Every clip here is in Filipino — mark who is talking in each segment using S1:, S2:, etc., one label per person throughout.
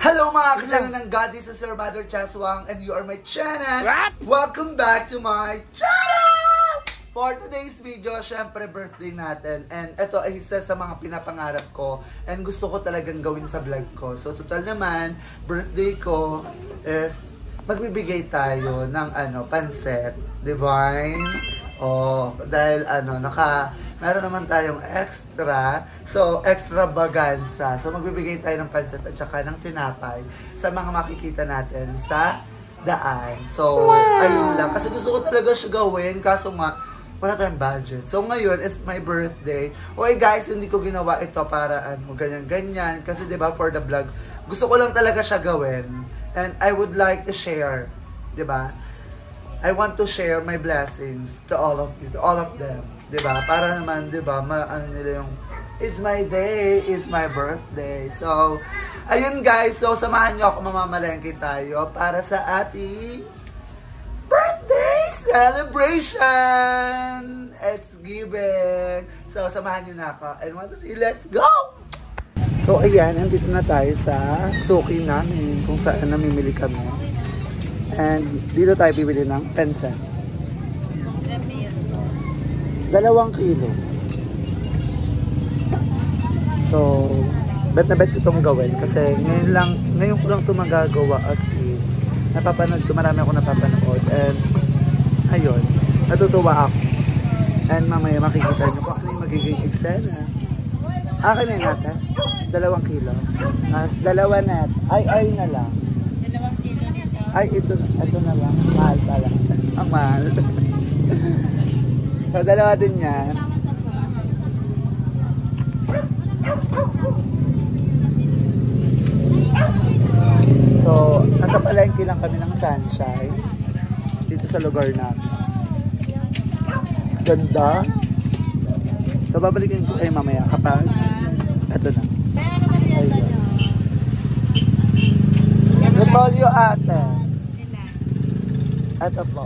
S1: Hello mga kachana ng God, this is Sir Mother Chaswang and you are my channel. What? Welcome back to my channel! For today's video, syempre birthday natin. And ito ay isa sa mga pinapangarap ko and gusto ko talagang gawin sa vlog ko. So total naman, birthday ko is magbibigay tayo ng pancet divine. Dahil meron naman tayong extra. So, extravaganza. So, magbibigay tayo ng pancit at saka ng tinapay sa mga makikita natin sa daan. So, ayun lang. Kasi gusto ko talaga siya gawin. Kaso nga, wala tayong budget. So, ngayon is my birthday. Okay guys, hindi ko ginawa ito para ganyan-ganyan. Kasi diba, for the vlog, gusto ko lang talaga siya gawin. And I would like to share. Diba? I want to share my blessings to all of you, to all of them. Diba? Para naman, diba, nila yung, it's my day, it's my birthday. So, ayun guys, so samahan nyo ako, mamamalengke tayo para sa ating birthday celebration! It's given! So, samahan nyo na ako. And 1, 2, 3, let's go! So, ayan, nandito na tayo sa suki namin, kung saan namimili kami. And dito tayo bibili ng pancit. 2 kilo. So, bet na bet ko itong gawin. Kasi ngayon ko lang ito magagawa as in. Napapanood ko, marami ako napapanood. And, ayun, natutuwa ako. And mamaya makikita nyo kung ano yung magiging eksena. Akin na natin. 2 kilo. Mas 2 net. Ay na lang. Ay, ito na lang. Mahal pala. Ang mahal. So, 2 din yan. So, nasa palengke lang kami ng Sunshine. Dito sa lugar namin. Ganda. So, babalikin ko kayo mamaya kapag ito na. Ayun. Repolyo ate. Ito po.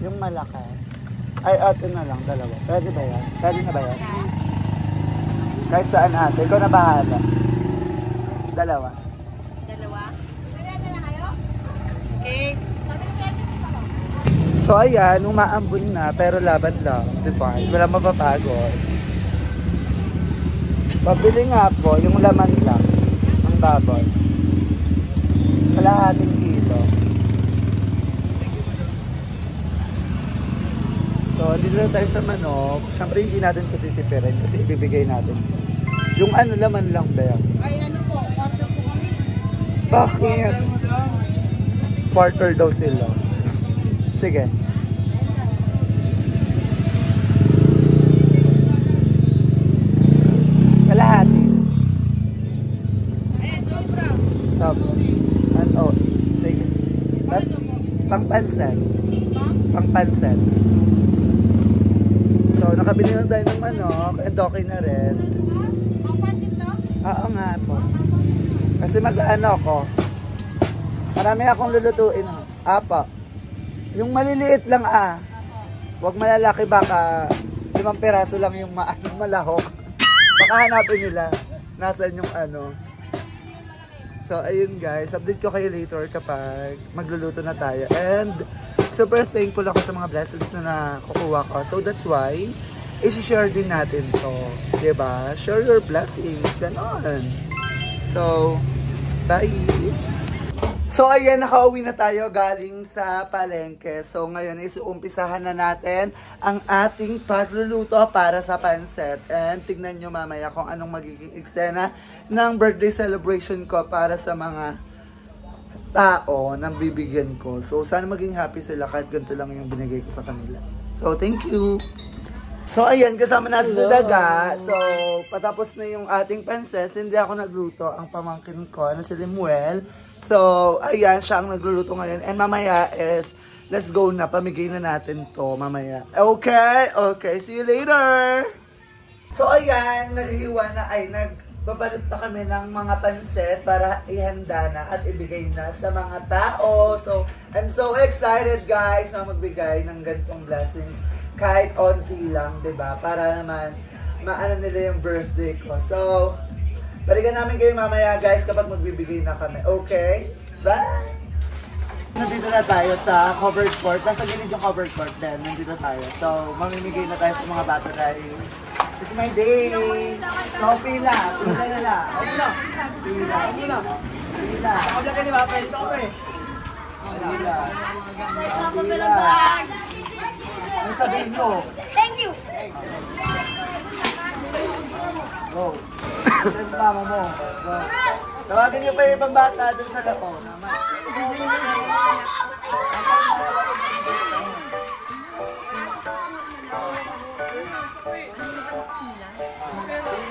S1: Yung malaki. Ay, ito na lang, 2. Pwede ba yan? Pwede na ba yan? Kahit saan ate. Ikaw na bahala. 2. 2? Pwede na kayo? Okay. So, ayan. Umaambon na. Pero laban lang. Diba? Wala mapapagod. Pabili nga po. Yung laman lang. Ang baboy. Kalahating kilo. So, dito na tayo sa manok. Siyempre, hindi natin ito titipirin kasi ibibigay natin. Yung laman lang ba yan?
S2: Ay, po, quarter po kami.
S1: Bakit? Quarter daw sila. Sige. Kalahati.
S2: Ayan, sobra.
S1: Sobra. Sige. Pang-pansan. Pang-pansan. So, nakabili na tayo ng manok. And okay na rin.
S2: Pang-pansit to?
S1: Oo nga po. Kasi ko. Marami akong lulutuin. Apa. Yung maliliit lang Huwag malalaki, baka 5 peraso lang yung malahok. Baka hanapin nila. Nasaan yung So, ayun guys. Update ko kayo later kapag magluluto na tayo. And, super thankful ako sa mga blessings na nakukuha ko. So, that's why, i-share din natin to. Diba? Share your blessings. Ganon. So, bye! So, ayan, nakauwi na tayo galing sa palengke. So, ngayon, umpisahan na natin ang ating pagluluto para sa pancit. And, tignan nyo mamaya kung anong magiging eksena ng birthday celebration ko para sa mga tao na bibigyan ko. So, sana maging happy sila kahit ganito lang yung binigay ko sa kanila. So, thank you! So, ayan, kasama natin sa daga. So, patapos na yung ating pancit, hindi ako nagluto. Ang pamangkin ko na si Limuel. So, ayan, siya ang nagluluto ngayon. And mamaya is, let's go na. Pamigay na natin to mamaya. Okay? Okay, see you later! So, ayan, naghiwa na, nagbabalot na kami ng mga pancit para ihanda na at ibigay na sa mga tao. So, I'm so excited guys na magbigay ng ganitong blessings. Kahit onti lang, diba? Para naman maano nila yung birthday ko. So, Balikan namin kayo mamaya guys kapag magbibigay na kami. Okay? Bye! Nandito na tayo sa covered court. Nasa gilid yung covered court din. Nandito tayo. So, mamimigay na tayo sa mga bata dahil it's my day! So, pila. Pila na lang. Pila. Pila. Nakabla ka ni Papa. Ito ako eh. Pila. Pila. Ano sabihin mo?
S2: Thank you!
S1: Go. Ito yung mama mo. Go. Tawagin niyo pa yung ibang bata dun sa lako.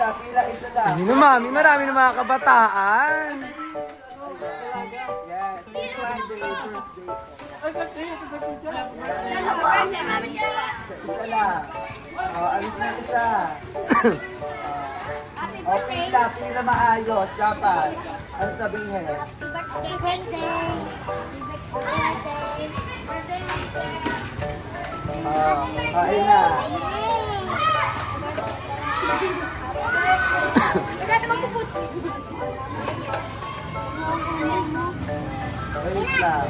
S1: Pila, isa lang.
S3: Hindi na mami, marami na mga kabataan.
S1: Yes, it's Friday, birthday. Isa lang. Alis na isa. Pila maayos, dapat. Ano sabihin? Kain na. Wait lang.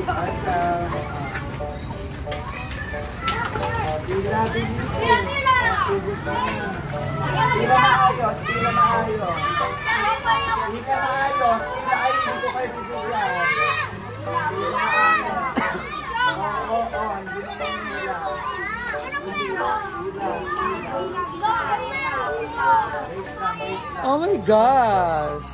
S1: Wait lang. Pila, pila maayos, pila maayos. Pila maayos, pila ay dito kayo bibigyan. Pila maayos. Oo, hindi naman nila.
S3: Oh my gosh!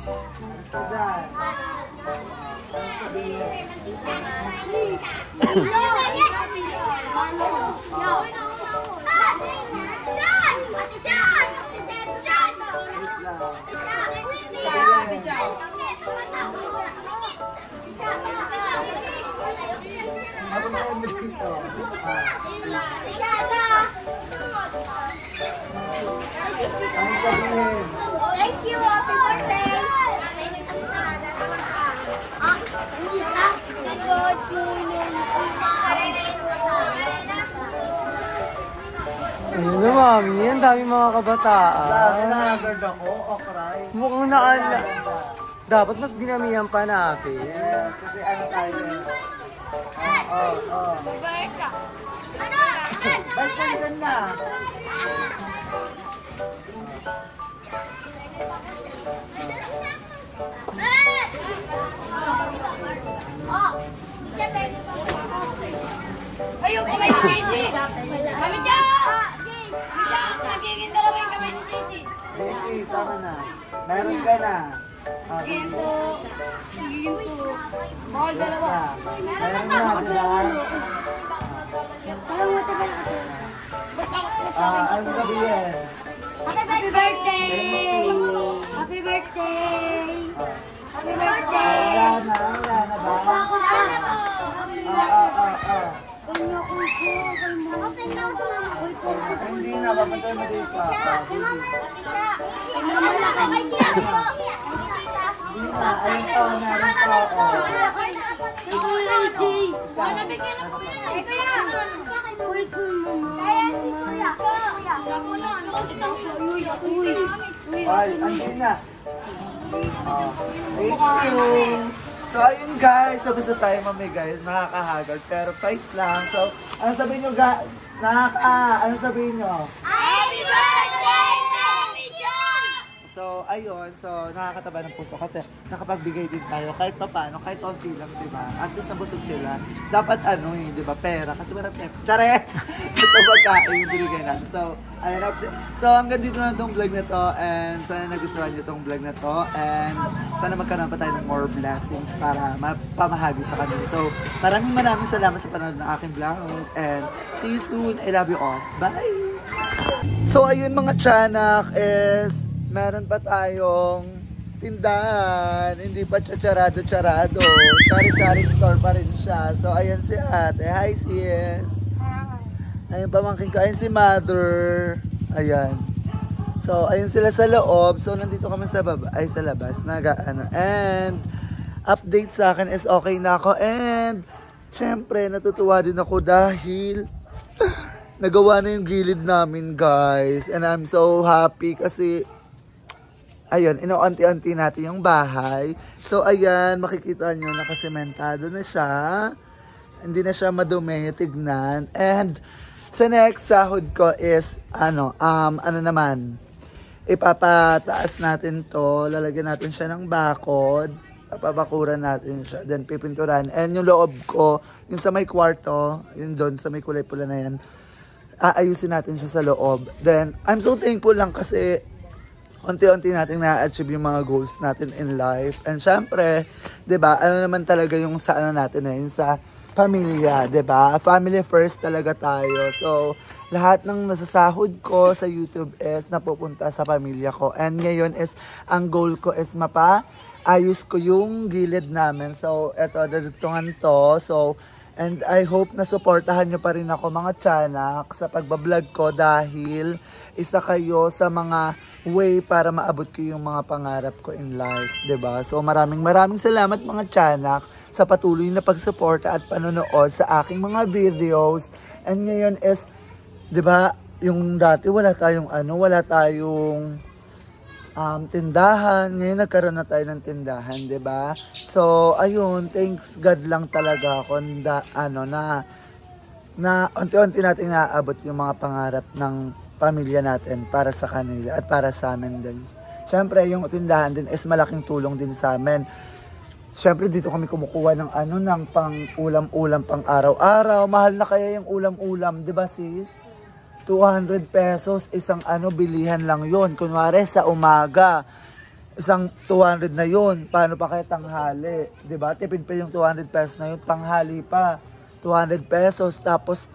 S2: Thank you, happy birthday!
S3: Ayun na mami, ang dami mga kabataan.
S1: Nag-agard ako, okray.
S3: Mukhang naala. Dapat mas dinamihan pa natin.
S1: Yes, kasi ano tayo eh. Balikan na.
S2: Ayun, kamay ni JC! Mami Jo! Nagiging dalawa yung kamay ni JC.
S1: JC, tama na. Meron ka na.
S2: Ginto. Ginto. Bawal dalawa.
S1: Meron na, diba?
S2: Parang matagal ako.
S1: Ano sabihin?
S2: Happy birthday! Happy birthday! Happy birthday!
S1: Wala na ba? Hindi na, papatay mo dito pa. Hindi na, ayun to, meron to. Ay, andin na. Thank you. So, ayun guys, tapos na tayo mamigay. Nakakahagal, pero fight lang. So, ano sabihin nyo, ano sabihin nyo?
S2: Happy birthday, Mami Jo!
S1: So, ayun. So, nakakataba ng puso kasi nakapagbigay din tayo kahit pa paano, kahit onti lang, di ba? At least nabusog sila. Dapat ano eh, di ba? Pera. Kasi marami tayo. Chares! Ito pagkain yung binigay natin. So, ayun. So, hanggang dito na itong vlog na to. And sana nagustuhan nyo itong vlog na to. And sana magkaroon pa tayo ng more blessings para mapamahagi sa kanila. So, maraming salamat sa panonood ng aking vlog. And see you soon. I love you all. Bye! So, ayun mga tiyanak is meron pa tayong tindahan. Hindi pa siya charado-charado. Chari-chari store pa rin siya. So, ayan si ate. Hi, sis. Ayun, pamangkin ko. Ayun si mother. Ayan. So, ayun sila sa loob. So, nandito kami sa baba. Ay, sa labas. And, update sa akin is okay na ako. And, syempre, natutuwa din ako dahil nagawa na yung gilid namin, guys. And I'm so happy kasi, ayun, ino-unti-unti natin yung bahay. So, ayan, makikita nyo, nakasementado na siya. Hindi na siya madumi, tignan. And, sa next sahod ko is, ano naman, ipapataas natin to, lalagyan natin siya ng bakod, papabakuran natin siya, then pipinturan. And yung loob ko, yung sa may kwarto, yung doon sa may kulay pula na yan, aayusin natin siya sa loob. Then, I'm so thankful lang kasi unti-unti natin na-achieve yung mga goals natin in life. And syempre, 'di ba? Ano naman talaga yung sa ano natin yung sa pamilya, 'di ba? Family first talaga tayo. So, lahat ng nasasahod ko sa YouTube is napupunta sa pamilya ko. And ngayon is ang goal ko is ayos ko yung gilid namin. So, eto dadugtungan to. So, and I hope na suportahan nyo pa rin ako mga tiyanak sa pagbablog ko dahil isa kayo sa mga way para maabot ko yung mga pangarap ko in life, 'di ba? So maraming salamat mga tiyanak sa patuloy na pagsuporta at panonood sa aking mga videos. And ngayon is, 'di ba, yung dati wala tayong tindahan, ngayon nagkaroon na tayo ng tindahan, 'di ba? So ayun, thanks God lang talaga ako na unti-unti natin naaabot yung mga pangarap ng pamilya natin para sa kanila at para sa amin din. Syempre, yung tindahan din is malaking tulong din sa amin. Syempre, dito kami kumukuha ng ng pang ulam-ulam pang araw-araw. Mahal na kaya yung ulam-ulam, 'di ba sis? 200 pesos isang bilihan lang yon. Kunwari sa umaga, isang 200 na yon. Paano pa kaya tanghali? 'Di ba? Tipid pa yung 200 pesos na yun. Tanghali pa, 200 pesos. Tapos,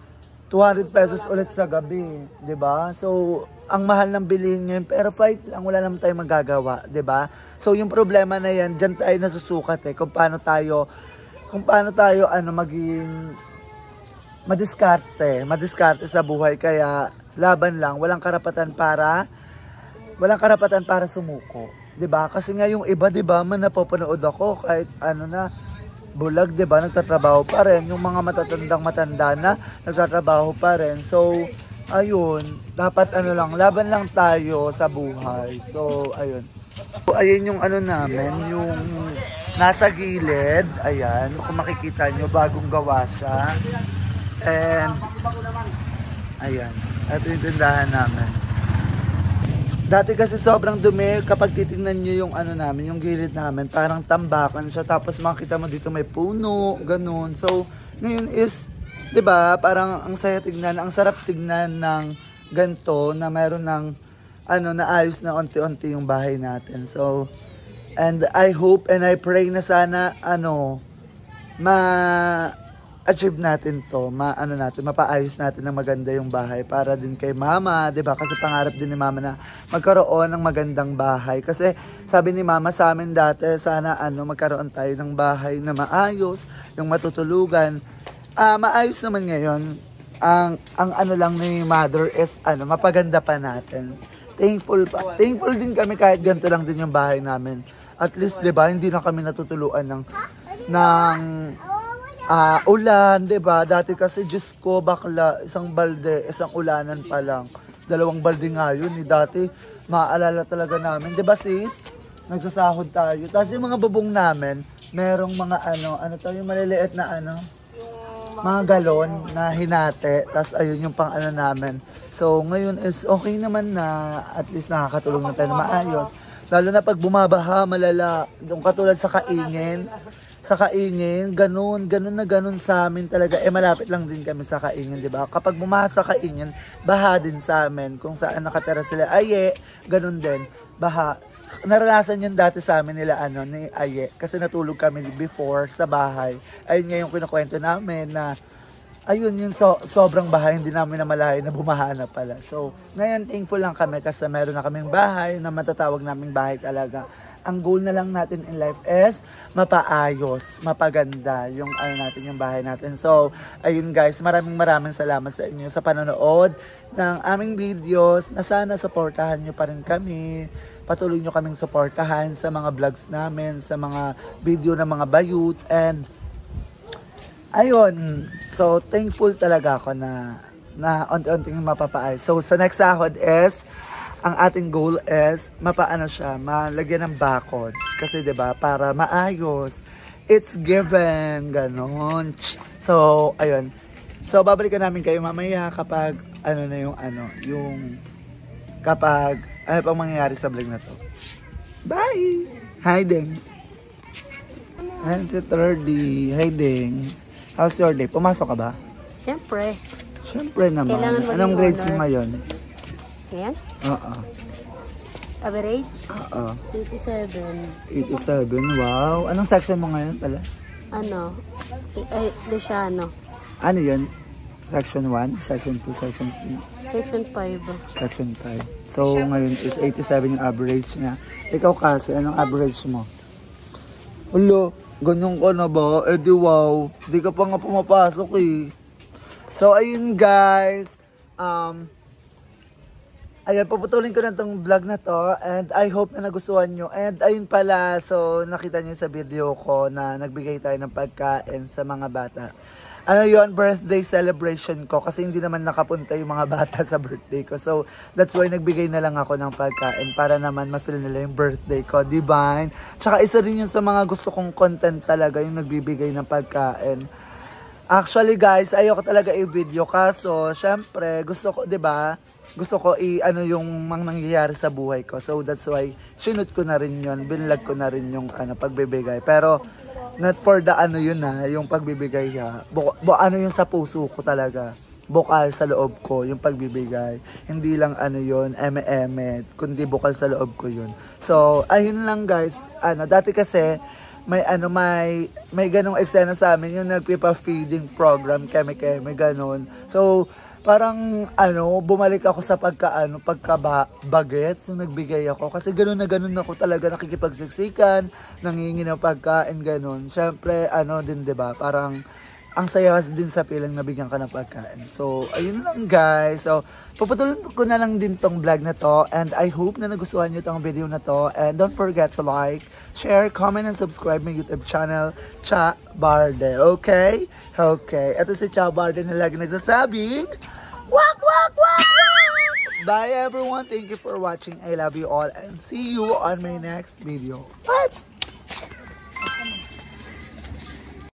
S1: 200 pesos ulit sa gabi. 'Di ba? So, ang mahal ng bilihin ngayon. Pero fight lang, wala naman tayong magagawa. 'Di ba? So, yung problema na yan, dyan tayo nasusukat kung paano tayo maging madiskarte sa buhay. Kaya laban lang, walang karapatan para sumuko, 'di ba? Kasi nga yung iba, 'di ba, man napapanood ako kahit na bulag, 'di ba, nagtatrabaho pa rin. Yung mga matanda na nagtatrabaho pa rin. So ayun, dapat laban lang tayo sa buhay. So ayun. So, ayun yung namin, yung nasa gilid, ayan, kung makikita nyo, bagong gawa siya. And, ayan, ito yung tindahan namin. Dati kasi sobrang dumi, kapag titingnan nyo yung namin, yung gilid namin, parang tambakan siya. Tapos makita mo dito may puno, ganun. So, ngayon is, 'di ba, parang ang saya tignan, ang sarap tignan ng ganito na meron ng naayos na unti-unti yung bahay natin. So, and I hope and I pray na sana ma-achieve natin to, mapaayos natin ng maganda yung bahay para din kay mama, 'di ba? Kasi pangarap din ni mama na magkaroon ng magandang bahay. Kasi sabi ni mama sa amin dati, sana magkaroon tayo ng bahay na maayos, yung matutulugan. Maayos naman ngayon. Ang lang ni mother is mapaganda pa natin. Thankful din kami kahit ganito lang din yung bahay namin. At least, 'di ba, hindi na kami natutuluan ng ulan, 'di ba? Dati kasi Diyos ko, bakla, isang balde, isang ulanan pa lang. 2 balde nga yun, dati maaalala talaga namin, 'di ba sis? Nagsasahod tayo. Tapos yung mga bubong namin, merong mga yung maliliit na mga galon na hinate. Tapos ayun yung pang namin. So ngayon is okay naman na at least nakakatulong na tayo na maayos. Lalo na pag bumabaha, malala. Yung katulad sa Kaingin, ganun sa amin talaga. Malapit lang din kami sa Kaingin, di ba? Kapag bumaha sa Kaingin, baha din sa amin. Kung saan nakatira sila, ganun din, baha. Naranasan yun dati sa amin nila ni Aye, kasi natulog kami before sa bahay. Ayun nga yung kinukwento namin na ayun yung sobrang bahay, hindi namin namalayan na bumaha na pala. So ngayon thankful lang kami kasi meron na kaming bahay na matatawag naming bahay talaga. Ang goal na lang natin in life is mapaayos, mapaganda yung natin, yung bahay natin. So ayun guys, maraming salamat sa inyo sa panonood ng aming videos, na sana supportahan nyo pa rin kami. Patuloy nyo kaming supportahan sa mga vlogs namin, sa mga video ng mga bayut. And ayun, so thankful talaga ako na unti-unting mapapaayos. So sa next sahod is, ang ating goal is mapaano siya, malagyan ng bakod. Kasi 'di ba para maayos. It's given, ganon. So ayun. So babalikan namin kayo mamaya kapag yung kapag ano pang mangyayari sa vlog na to. Bye! Hi Deng. Hi si 30. Hi Deng. How's your day? Pumasok ka ba?
S2: Siyempre.
S1: Siyempre naman.
S2: Kailangan maging
S1: Anong grades mo
S2: honors.
S1: ngayon?
S2: Ayan.
S1: Oo.
S2: Average?
S1: Oo.
S2: 87.
S1: 87. Wow. Anong section mo ngayon pala?
S2: Ano? Luciano.
S1: Ano yun? Section 1, Section 2, Section 3,
S2: Section 5.
S1: Section 5. So, ngayon is 87 yung average niya. Ikaw kasi, anong average mo? Hulo, ganyan ka na ba? Eh di wow. Di ka pa nga pumapasok eh. So, ayun guys. Ayun, puputulin ko na tong vlog na to. And I hope na nagustuhan nyo. And ayun pala, so nakita nyo sa video ko na nagbigay tayo ng pagkain sa mga bata. Ano yon, birthday celebration ko kasi hindi naman nakapunta yung mga bata sa birthday ko. So, that's why nagbigay na lang ako ng pagkain para naman ma-feel nila yung birthday ko, divine. Tsaka isa rin yun sa mga gusto kong content talaga, yung nagbibigay ng pagkain. Actually guys, ayoko talaga i-video kaso, syempre, gusto ko, 'di ba? Gusto ko yung mga nangyayari sa buhay ko. So that's why sinut ko na rin 'yon, binlog ko na rin yung pagbibigay. Pero not for the yung pagbibigay ha. Yung sa puso ko talaga. Bukal sa loob ko yung pagbibigay. Hindi lang eme-eme, kundi bukal sa loob ko 'yun. So ayun lang guys. Dati kasi may ganong eksena sa amin yung nagpipa-feeding program, keme-keme, ganon. So, parang, bumalik ako sa pagka-bagets nung nagbigay ako. Kasi ganon na ganon ako talaga nakikipagsiksikan, nangingi ng pagkain, ganon. Siyempre, din, diba? Parang, ang saya din sa feeling na bigyan ka ng pagkain. So, ayun lang guys. So, puputulin ko na lang din tong vlog na to. And I hope na nagustuhan nyo tong video na to. And don't forget to like, share, comment, and subscribe my YouTube channel, Cha Barde. Okay? Okay. Ito si Cha Barde na lagi nagsasabing, wak, wak, wak, wak! Bye everyone. Thank you for watching. I love you all. And see you on my next video. Bye!